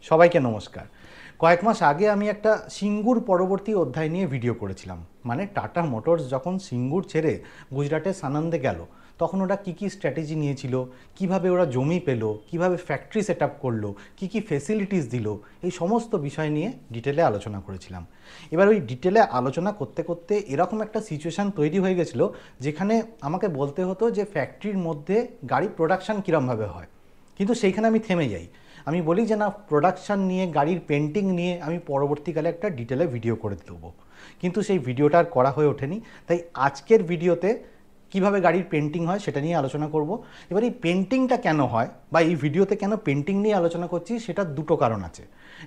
সবাইকে নমস্কার। কয়েক মাস আগে আমি একটা সিঙ্গুর পরবর্তী অধ্যায় নিয়ে ভিডিও করেছিলাম। মানে টাটা মোটরস যখন সিঙ্গুর ছেড়ে গুজরাটের সানন্দে গেল, তখন ওরা কী কী স্ট্র্যাটেজি নিয়েছিল, কিভাবে ওরা জমি পেল, কিভাবে ফ্যাক্টরি সেট আপ করলো, কী কী ফেসিলিটিস দিল, এই সমস্ত বিষয় নিয়ে ডিটেলে আলোচনা করেছিলাম। এবার ওই ডিটেলে আলোচনা করতে করতে এরকম একটা সিচুয়েশান তৈরি হয়ে গেছিলো যেখানে আমাকে বলতে হতো যে ফ্যাক্টরির মধ্যে গাড়ি প্রোডাকশান কীরমভাবে হয়, কিন্তু সেইখানে আমি থেমে যাই। আমি বলি যে না, প্রোডাকশান নিয়ে, গাড়ির পেন্টিং নিয়ে আমি পরবর্তীকালে একটা ডিটেলে ভিডিও করে দেবো, কিন্তু সেই ভিডিওটা আর করা হয়ে ওঠেনি। তাই আজকের ভিডিওতে কিভাবে গাড়ির পেন্টিং হয় সেটা নিয়ে আলোচনা করব। এবার এই পেন্টিংটা কেন হয় বা এই ভিডিওতে কেন পেন্টিং নিয়ে আলোচনা করছি, সেটা দুটো কারণ আছে।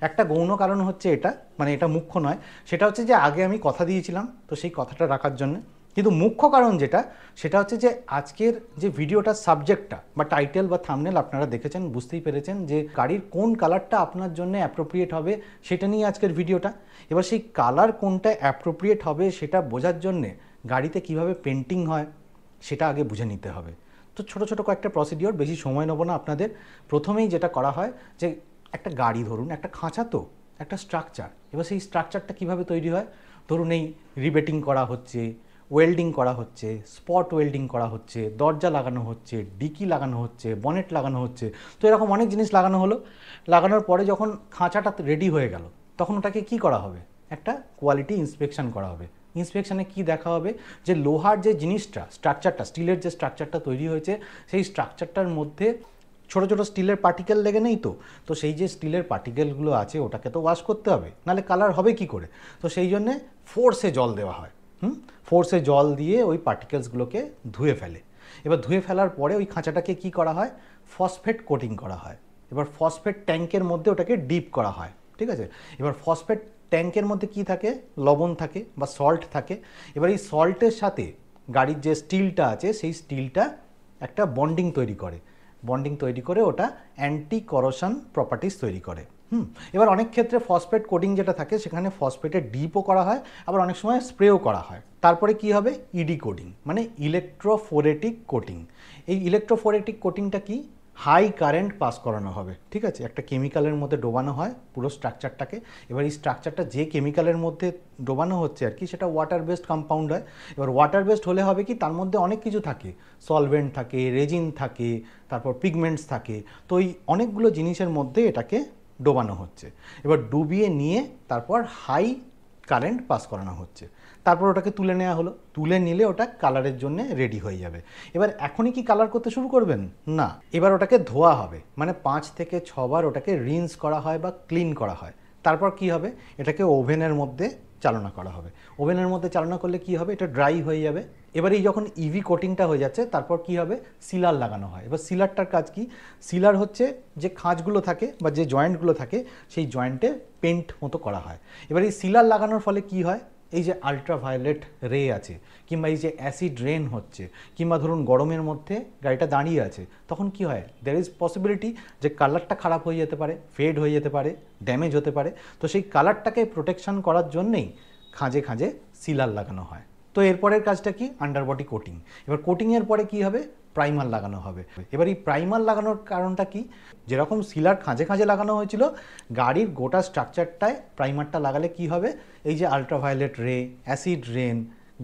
একটা গৌণ কারণ হচ্ছে এটা, মানে এটা মুখ্য নয়, সেটা হচ্ছে যে আগে আমি কথা দিয়েছিলাম, তো সেই কথাটা রাখার জন্য। কিন্তু মুখ্য কারণ যেটা, সেটা হচ্ছে যে আজকের যে ভিডিওটার সাবজেক্টটা বা টাইটেল বা থাম্বনেল আপনারা দেখেছেন, বুঝতেই পেরেছেন যে গাড়ির কোন কালারটা আপনার জন্য অ্যাপ্রোপ্রিয়েট হবে সেটা নিয়ে আজকের ভিডিওটা। এবার সেই কালার কোনটা অ্যাপ্রোপ্রিয়েট হবে সেটা বোঝার জন্যে গাড়িতে কিভাবে পেন্টিং হয় সেটা আগে বুঝে নিতে হবে। তো ছোটো ছোটো কয়েকটা প্রসিডিওর, বেশি সময় নেব না আপনাদের। প্রথমেই যেটা করা হয় যে একটা গাড়ি, ধরুন একটা খাঁচা, তো একটা স্ট্রাকচার। এবার সেই স্ট্রাকচারটা কীভাবে তৈরি হয়, ধরুন এই রিবেটিং করা হচ্ছে, ওয়েল্ডিং করা হচ্ছে, স্পট ওয়েল্ডিং করা হচ্ছে, দরজা লাগানো হচ্ছে, ডিকি লাগানো হচ্ছে, বনেট লাগানো হচ্ছে। তো এরকম অনেক জিনিস লাগানো হলো। লাগানোর পরে যখন খাঁচাটা রেডি হয়ে গেল, তখন ওটাকে কি করা হবে, একটা কোয়ালিটি ইন্সপেকশন করা হবে। ইন্সপেকশানে কি দেখা হবে, যে লোহার যে জিনিসটা, স্ট্রাকচারটা, স্টিলের যে স্ট্রাকচারটা তৈরি হয়েছে, সেই স্ট্রাকচারটার মধ্যে ছোটো ছোটো স্টিলের পার্টিকেল লেগে নেই তো, তো সেই যে স্টিলের পার্টিকেলগুলো আছে ওটাকে তো ওয়াশ করতে হবে, নাহলে কালার হবে কি করে। তো সেই জন্যে ফোর্সে জল দেওয়া হয়। ফোর্সে জল দিয়ে ওই পার্টিকেলসগুলোকে ধুয়ে ফেলে। এবার ধুয়ে ফেলার পরে ওই খাঁচাটাকে কি করা হয়, ফসফেট কোটিং করা হয়। এবার ফসফেট ট্যাঙ্কের মধ্যে ওটাকে ডিপ করা হয়, ঠিক আছে। এবার ফসফেট ট্যাঙ্কের মধ্যে কি থাকে, লবণ থাকে বা সল্ট থাকে। এবার এই সল্টের সাথে গাড়ির যে স্টিলটা আছে, সেই স্টিলটা একটা বন্ডিং তৈরি করে। বন্ডিং তৈরি করে ওটা অ্যান্টি করোশন প্রপার্টিস তৈরি করে। এবার অনেক ক্ষেত্রে ফসফেট কোটিং যেটা থাকে, সেখানে ফসফেটের ডিপও করা হয়, আবার অনেক সময় স্প্রেও করা হয়। তারপরে কি হবে, ইডি কোটিং, মানে ইলেকট্রোফোরেটিক কোটিং। এই ইলেকট্রোফোরেটিক কোটিংটা কি, হাই কারেন্ট পাস করানো হবে, ঠিক আছে। একটা কেমিক্যালের মধ্যে ডোবানো হয় পুরো স্ট্রাকচারটাকে। এবার এই স্ট্রাকচারটা যে কেমিক্যালের মধ্যে ডোবানো হচ্ছে আর কি, সেটা ওয়াটার বেসড কম্পাউন্ড হয়। এবার ওয়াটার বেসড হলে হবে কি, তার মধ্যে অনেক কিছু থাকে, সলভেন্ট থাকে, রেজিন থাকে, তারপর পিগমেন্টস থাকে। তো এই অনেকগুলো জিনিসের মধ্যে এটাকে ডোবানো হচ্ছে। এবার ডুবিয়ে নিয়ে তারপর হাই কারেন্ট পাস করানো হচ্ছে। তারপর ওটাকে তুলে নেওয়া হলো, তুলে নিলে ওটা কালারের জন্য রেডি হয়ে যাবে। এবার এখনই কি কালার করতে শুরু করবেন না, এবার ওটাকে ধোয়া হবে, মানে 5 থেকে 6 বার ওটাকে রিন্স করা হয় বা ক্লিন করা হয়। তারপর কি হবে, এটাকে ওভেনের মধ্যে চালনা করা হবে। ওভেনের মধ্যে চালনা করলে কি হবে, এটা ড্রাই হয়ে যাবে। এবার এই যখন ইভি কোটিংটা হয়ে যাচ্ছে, তারপর কি হবে, সিলার লাগানো হয়। এবার সিলারটার কাজ কি, সিলার হচ্ছে যে খাঁজগুলো থাকে বা যে জয়েন্টগুলো থাকে, সেই জয়েন্টে পেন্ট মতো করা হয়। এবার এই সিলার লাগানোর ফলে কি হয়, এই যে আলট্রাভায়োলেট রে আছে, কিংবা এই যে অ্যাসিড রেন হচ্ছে, কিংবা ধরুন গরমের মধ্যে গাড়িটা দাঁড়িয়ে আছে, তখন কি হয়, দেয়ার ইজ পসিবিলিটি যে কালারটা খারাপ হয়ে যেতে পারে, ফেড হয়ে যেতে পারে, ড্যামেজ হতে পারে। তো সেই কালারটাকে প্রোটেকশন করার জন্যেই খাঁজে খাঁজে সিলার লাগানো হয়। তো এরপরের কাজটা কি, আন্ডারবডি কোটিং। এবার কোটিংয়ের পরে কি হবে, প্রাইমার লাগানো হবে। এবার এই প্রাইমার লাগানোর কারণটা কি, যেরকম সিলার খাঁজে খাঁজে লাগানো হয়েছিল, গাড়ির গোটা স্ট্রাকচারটায় প্রাইমারটা লাগালে কি হবে, এই যে আলট্রাভায়োলেট রে, অ্যাসিড রেন,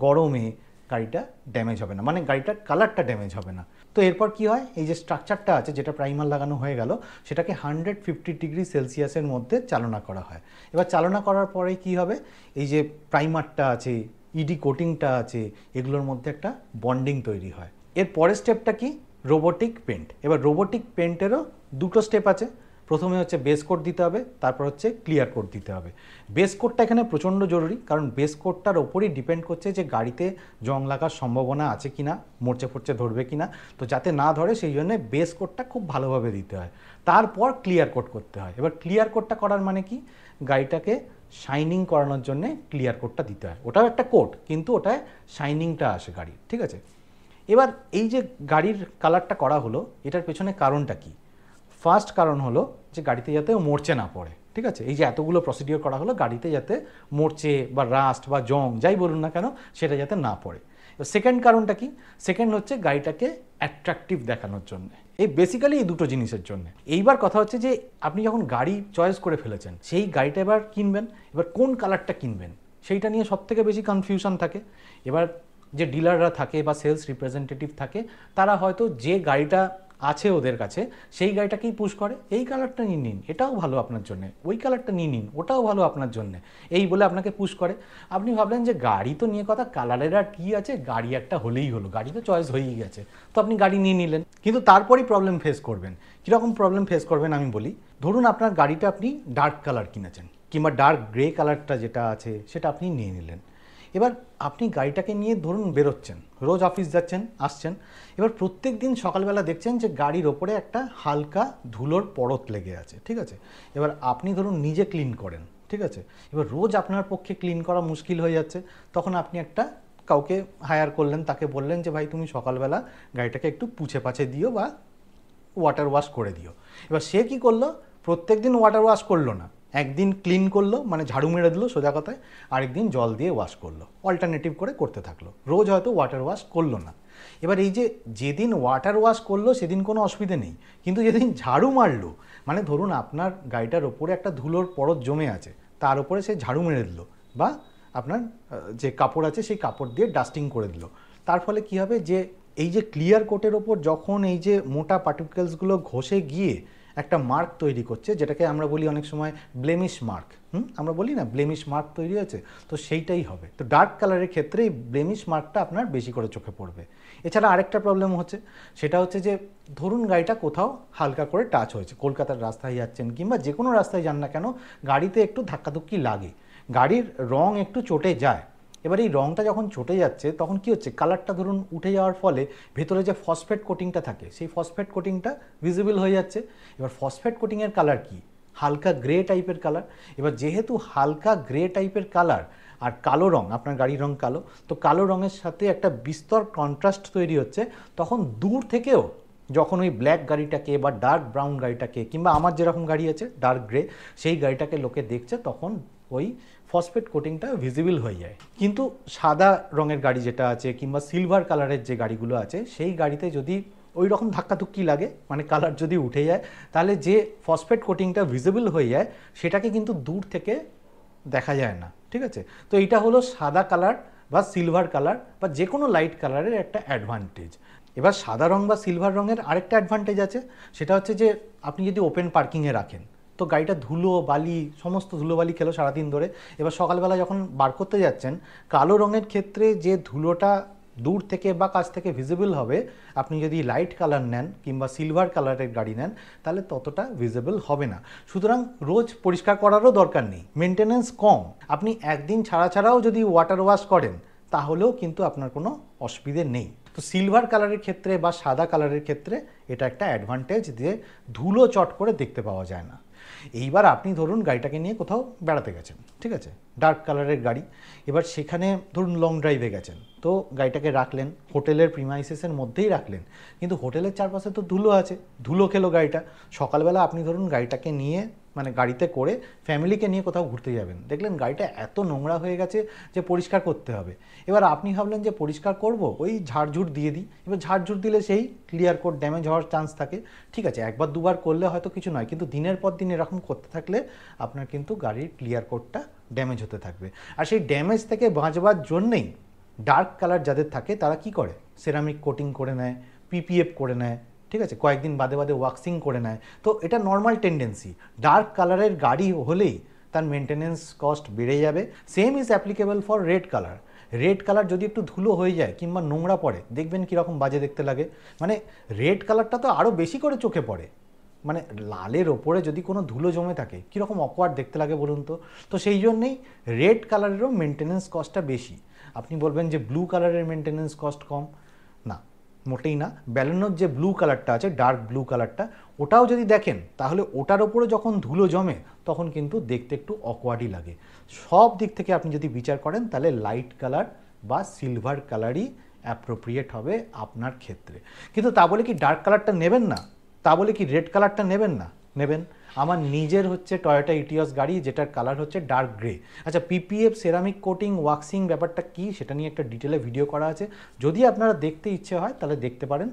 গরমে গাড়িটা ড্যামেজ হবে না, মানে গাড়িটার কালারটা ড্যামেজ হবে না। তো এরপর কি হয়, এই যে স্ট্রাকচারটা আছে, যেটা প্রাইমার লাগানো হয়ে গেল, সেটাকে 150 ডিগ্রি সেলসিয়াসের মধ্যে চালনা করা হয়। এবার চালনা করার পরে কি হবে, এই যে প্রাইমারটা আছে, ইডি কোটিংটা আছে, এগুলোর মধ্যে একটা বন্ডিং তৈরি হয়। এর পরের স্টেপটা কি, রোবোটিক পেন্ট। এবার রোবোটিক পেন্টেরও দুটো স্টেপ আছে। প্রথমে হচ্ছে বেস কোট দিতে হবে, তারপর হচ্ছে ক্লিয়ার কোট দিতে হবে। বেস কোটটা এখানে প্রচণ্ড জরুরি, কারণ বেস কোটটার ওপরই ডিপেন্ড করছে যে গাড়িতে জং লাগার সম্ভাবনা আছে কিনা, মরচে ফরচে ধরবে কিনা। তো যাতে না ধরে সেই জন্য বেস কোটটা খুব ভালোভাবে দিতে হয়। তারপর ক্লিয়ার কোট করতে হয়। এবার ক্লিয়ার কোটটা করার মানে কি, গাড়িটাকে শাইনিং করানোর জন্য ক্লিয়ার কোটটা দিতে হয়। ওটাও একটা কোট, কিন্তু ওটায় শাইনিংটা আসে গাড়ির, ঠিক আছে। এবার এই যে গাড়ির কালারটা করা হলো, এটার পেছনে কারণটা কি, ফার্স্ট কারণ হলো যে গাড়িতে যাতে মরচে না পড়ে, ঠিক আছে। এই যে এতগুলো প্রসিডিওর করা হলো, গাড়িতে যাতে মরচে বা রাস্ট বা জং যাই বলুন না কেন, সেটা যাতে না পড়ে। সেকেন্ড কারণটা কি? সেকেন্ড হচ্ছে গাড়িটাকে অ্যাট্রাকটিভ দেখানোর জন্য। এই বেসিক্যালি এই দুটো জিনিসের জন্য। এইবার কথা হচ্ছে যে আপনি যখন গাড়ি চয়েস করে ফেলেছেন, সেই গাড়িটা এবার কিনবেন, এবার কোন কালারটা কিনবেন সেইটা নিয়ে সবথেকে বেশি কনফিউশন থাকে। এবার যে ডিলাররা থাকে বা সেলস রিপ্রেজেন্টেটিভ থাকে, তারা হয়তো যে গাড়িটা আছে ওদের কাছে সেই গাড়িটাকেই পুশ করে, এই কালারটা নিয়ে নিন, এটাও ভালো আপনার জন্য, ওই কালারটা নিয়ে নিন, ওটাও ভালো আপনার জন্য, এই বলে আপনাকে পুশ করে। আপনি ভাবলেন যে গাড়ি তো নিয়ে কথা, কালারের আর কী আছে, গাড়ি একটা হলেই হলো, গাড়ি তো চয়েস হয়েই গেছে, তো আপনি গাড়ি নিয়ে নিলেন। কিন্তু তারপরেই প্রবলেম ফেস করবেন। কীরকম প্রবলেম ফেস করবেন আমি বলি। ধরুন আপনার গাড়িটা আপনি ডার্ক কালার কিনেছেন, কিংবা ডার্ক গ্রে কালারটা যেটা আছে সেটা আপনি নিয়ে নিলেন। এবার আপনি গাড়িটাকে নিয়ে ধরুন বেরোচ্ছেন, রোজ অফিস যাচ্ছেন আসছেন, এবার প্রত্যেক দিন সকালবেলা দেখছেন যে গাড়ির ওপরে একটা হালকা ধুলোর পরত লেগে আছে, ঠিক আছে। এবার আপনি ধরুন নিজে ক্লিন করেন, ঠিক আছে। এবার রোজ আপনার পক্ষে ক্লিন করা মুশকিল হয়ে যাচ্ছে, তখন আপনি একটা কাউকে হায়ার করলেন, তাকে বললেন যে ভাই তুমি সকালবেলা গাড়িটাকে একটু পুছে পাছে দিও বা ওয়াটার ওয়াশ করে দিও। এবার সে কি করলো, প্রত্যেক দিন ওয়াটার ওয়াশ করলো না, একদিন ক্লিন করলো মানে ঝাড়ু মেরে দিল সোজা কথায়, আরেকদিন জল দিয়ে ওয়াশ করলো, অল্টারনেটিভ করে করতে থাকলো, রোজ হয়তো ওয়াটার ওয়াশ করলো না। এবার এই যে যেদিন ওয়াটার ওয়াশ করলো সেদিন কোনো অসুবিধে নেই, কিন্তু যেদিন ঝাড়ু মারলো, মানে ধরুন আপনার গাড়িটার ওপরে একটা ধুলোর পরত জমে আছে, তার উপরে সে ঝাড়ু মেরে দিল বা আপনার যে কাপড় আছে সেই কাপড় দিয়ে ডাস্টিং করে দিল, তার ফলে কি হবে যে এই যে ক্লিয়ার কোটের ওপর যখন এই যে মোটা পার্টিকেলসগুলো ঘষে গিয়ে একটা মার্ক তৈরি করছে, যেটাকে আমরা বলি অনেক সময় ব্লেমিশ মার্ক, আমরা বলি না ব্লেমিশ মার্ক তৈরি হয়েছে, তো সেইটাই হবে। তো ডার্ক কালারের ক্ষেত্রে এই ব্লেমিশ মার্কটা আপনার বেশি করে চোখে পড়বে। এছাড়া আরেকটা প্রবলেম হচ্ছে, সেটা হচ্ছে যে ধরুন গাড়িটা কোথাও হালকা করে টাচ হয়েছে, কলকাতার রাস্তায় যাচ্ছেন কিংবা যে কোনো রাস্তায় যান না কেন, গাড়িতে একটু ধাক্কাধুক্কি লাগে, গাড়ির রং একটু চটে যায়। এবার এই রংটা যখন চটে যাচ্ছে তখন কি হচ্ছে, কালারটা ধরুন উঠে যাওয়ার ফলে ভেতরে যে ফসফেট কোটিংটা থাকে সেই ফসফেট কোটিংটা ভিজিবল হয়ে যাচ্ছে। এবার ফসফেট কোটিংয়ের কালার কি, হালকা গ্রে টাইপের কালার। এবার যেহেতু হালকা গ্রে টাইপের কালার আর কালো রং, আপনার গাড়ির রং কালো, তো কালো রঙের সাথে একটা বিস্তর কন্ট্রাস্ট তৈরি হচ্ছে, তখন দূর থেকেও যখন ওই ব্ল্যাক গাড়িটাকে বা ডার্ক ব্রাউন গাড়িটাকে কিংবা আমার যেরকম গাড়ি আছে ডার্ক গ্রে, সেই গাড়িটাকে লোকে দেখছে, তখন ওই ফসফেট কোটিংটা ভিজিবল হয়ে যায়। কিন্তু সাদা রঙের গাড়ি যেটা আছে কিংবা সিলভার কালারের যে গাড়িগুলো আছে, সেই গাড়িতে যদি ওই রকম ধাক্কাধুক্কি লাগে, মানে কালার যদি উঠে যায়, তাহলে যে ফসফেট কোটিংটা ভিজিবল হয়ে যায় সেটাকে কিন্তু দূর থেকে দেখা যায় না, ঠিক আছে। তো এইটা হলো সাদা কালার বা সিলভার কালার বা যে কোনো লাইট কালারের একটা অ্যাডভান্টেজ। এবার সাদা রং বা সিলভার রঙের আরেকটা অ্যাডভান্টেজ আছে, সেটা হচ্ছে যে আপনি যদি ওপেন পার্কিংয়ে রাখেন, তো গাড়িটা ধুলো বালি সমস্ত ধুলোবালি খেলো সারাদিন ধরে, এবার সকালবেলা যখন বার করতে যাচ্ছেন, কালো রঙের ক্ষেত্রে যে ধুলোটা দূর থেকে বা কাছ থেকে ভিজিবল হবে, আপনি যদি লাইট কালার নেন কিংবা সিলভার কালারের গাড়ি নেন, তাহলে ততটা ভিজিবল হবে না। সুতরাং রোজ পরিষ্কার করারও দরকার নেই, মেনটেনেন্স কম, আপনি একদিন ছাড়া ছাড়াও যদি ওয়াটার ওয়াশ করেন তাহলেও কিন্তু আপনার কোনো অসুবিধে নেই। তো সিলভার কালারের ক্ষেত্রে বা সাদা কালারের ক্ষেত্রে এটা একটা অ্যাডভান্টেজ, দিয়ে ধুলো চট করে দেখতে পাওয়া যায় না। এইবার আপনি ধরুন গাড়িটাকে নিয়ে কোথাও বেড়াতে গেছেন, ঠিক আছে, ডার্ক কালারের গাড়ি, এবার সেখানে ধরুন লং ড্রাইভে গেছেন, তো গাড়িটাকে রাখলেন হোটেলের প্রিমাইসেসের মধ্যেই রাখলেন, কিন্তু হোটেলের চারপাশে তো ধুলো আছে, ধুলো খেলো গাড়িটা। সকালবেলা আপনি ধরুন গাড়িটাকে নিয়ে মানে গাড়িতে করে ফ্যামিলিকে নিয়ে কোথাও ঘুরতে যাবেন, দেখলেন গাড়িটা এত নোংরা হয়ে গেছে যে পরিষ্কার করতে হবে। এবার আপনি ভাবলেন যে পরিষ্কার করব, ওই ঝাড়ঝুড় দিয়ে দিই। এবার ঝাড়ঝুড় দিলে সেই ক্লিয়ার কোট ড্যামেজ হওয়ার চান্স থাকে, ঠিক আছে, একবার দুবার করলে হয়তো কিছু নয়, কিন্তু দিনের পর দিন এরকম করতে থাকলে আপনার কিন্তু গাড়ির ক্লিয়ার কোটটা ড্যামেজ হতে থাকবে। আর সেই ড্যামেজ থেকে বাঁচবার জন্যেই ডার্ক কালার যাদের থাকে তারা কি করে, সেরামিক কোটিং করে নেয়, পিপিএফ করে নেয়, ঠিক আছে, কয়েকদিন বাদে বাদে ওয়াক্সিং করে নেয়। তো এটা নর্মাল টেন্ডেন্সি, ডার্ক কালারের গাড়ি হলেই তার মেনটেনেন্স কস্ট বেড়ে যাবে। Same is applicable for red colour. Red colour যদি একটু ধুলো হয়ে যায় কিংবা নোংরা পড়ে, দেখবেন কীরকম বাজে দেখতে লাগে, মানে রেড কালারটা তো আরও বেশি করে চোখে পড়ে, মানে লালের ওপরে যদি কোনো ধুলো জমে থাকে কীরকম অকওয়ার্ড দেখতে লাগে বলুন তো। তো সেই জন্যেই রেড কালারেরও মেনটেনেন্স কস্টটা বেশি। আপনি বলবেন যে ব্লু কালারের মেনটেনেন্স কস্ট কম, না, মোটেই না। ব্যালেনোর যে ব্লু কালারটা আছে, ডার্ক ব্লু কালারটা, ওটাও যদি দেখেন তাহলে ওটার ওপরে যখন ধুলো জমে তখন কিন্তু দেখতে একটু অকওয়ার্ডই লাগে। সব দিক থেকে আপনি যদি বিচার করেন তাহলে লাইট কালার বা সিলভার কালারই অ্যাপ্রোপ্রিয়েট হবে আপনার ক্ষেত্রে। কিন্তু তা বলে কি ডার্ক কালারটা নেবেন না, তা বলে কি রেড কালারটা নেবেন না, নেবেন। আমার নিজের হচ্ছে টয়োটা ইটিওস গাড়ি, যেটার কালার হচ্ছে ডার্ক গ্রে। আচ্ছা, পিপিএফ, সেরামিক কোটিং, ওয়াক্সিং ব্যাপারটা কি সেটা নিয়ে একটা ডিটেলে ভিডিও করা আছে, যদি আপনারা দেখতে ইচ্ছে হয় তাহলে দেখতে পারেন,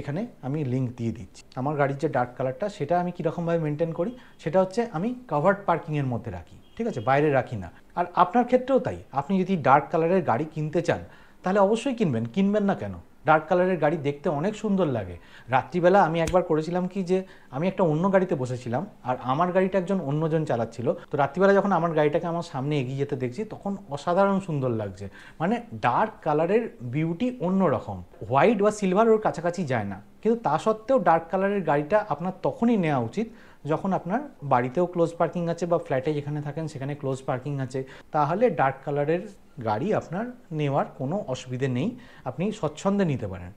এখানে আমি লিঙ্ক দিয়ে দিচ্ছি। আমার গাড়ির যে ডার্ক কালারটা সেটা আমি কীরকমভাবে মেনটেন করি, সেটা হচ্ছে আমি কভার্ড পার্কিংয়ের মধ্যে রাখি, ঠিক আছে, বাইরে রাখি না। আর আপনার ক্ষেত্রেও তাই, আপনি যদি ডার্ক কালারের গাড়ি কিনতে চান তাহলে অবশ্যই কিনবেন না কেন? ডার্ক কালারের গাড়ি দেখতে অনেক সুন্দর লাগে। রাত্রিবেলা আমি একবার করেছিলাম কি, যে আমি একটা অন্য গাড়িতে বসেছিলাম আর আমার গাড়িটা একজন অন্যজন চালাচ্ছিল, তো রাত্রিবেলা যখন আমার গাড়িটাকে আমার সামনে এগিয়ে যেতে দেখছি তখন অসাধারণ সুন্দর লাগছে। মানে ডার্ক কালারের বিউটি অন্যরকম, হোয়াইট বা সিলভার ওর কাছাকাছি যায় না, কিন্তু তা সত্ত্বেও ডার্ক কালারের গাড়িটা আপনার তখনই নেওয়া উচিত যখন আপনার বাড়িতেও ক্লোজ পার্কিং আছে বা ফ্ল্যাটে যেখানে থাকেন সেখানে ক্লোজ পার্কিং আছে, তাহলে ডার্ক কালারের গাড়ি আপনার নেওয়ার কোনো অসুবিধে নেই, আপনি স্বচ্ছন্দে নিতে পারেন।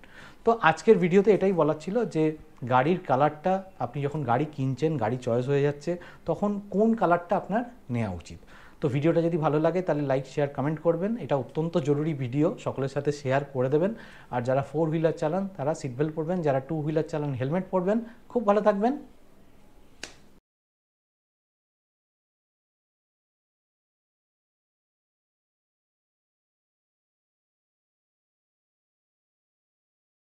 তো আজকের ভিডিওতে এটাই বলার ছিল যে গাড়ির কালারটা, আপনি যখন গাড়ি কিনছেন, গাড়ি চয়েস হয়ে যাচ্ছে, তখন কোন কালারটা আপনার নেওয়া উচিত। তো ভিডিওটা যদি ভালো লাগে তাহলে লাইক, শেয়ার, কমেন্ট করবেন, এটা অত্যন্ত জরুরি ভিডিও, সকলের সাথে শেয়ার করে দেবেন। আর যারা 4 হুইলার চালান তারা সিট বেল্ট পরবেন, যারা 2 হুইলার চালান হেলমেট পরবেন। খুব ভালো থাকবেন।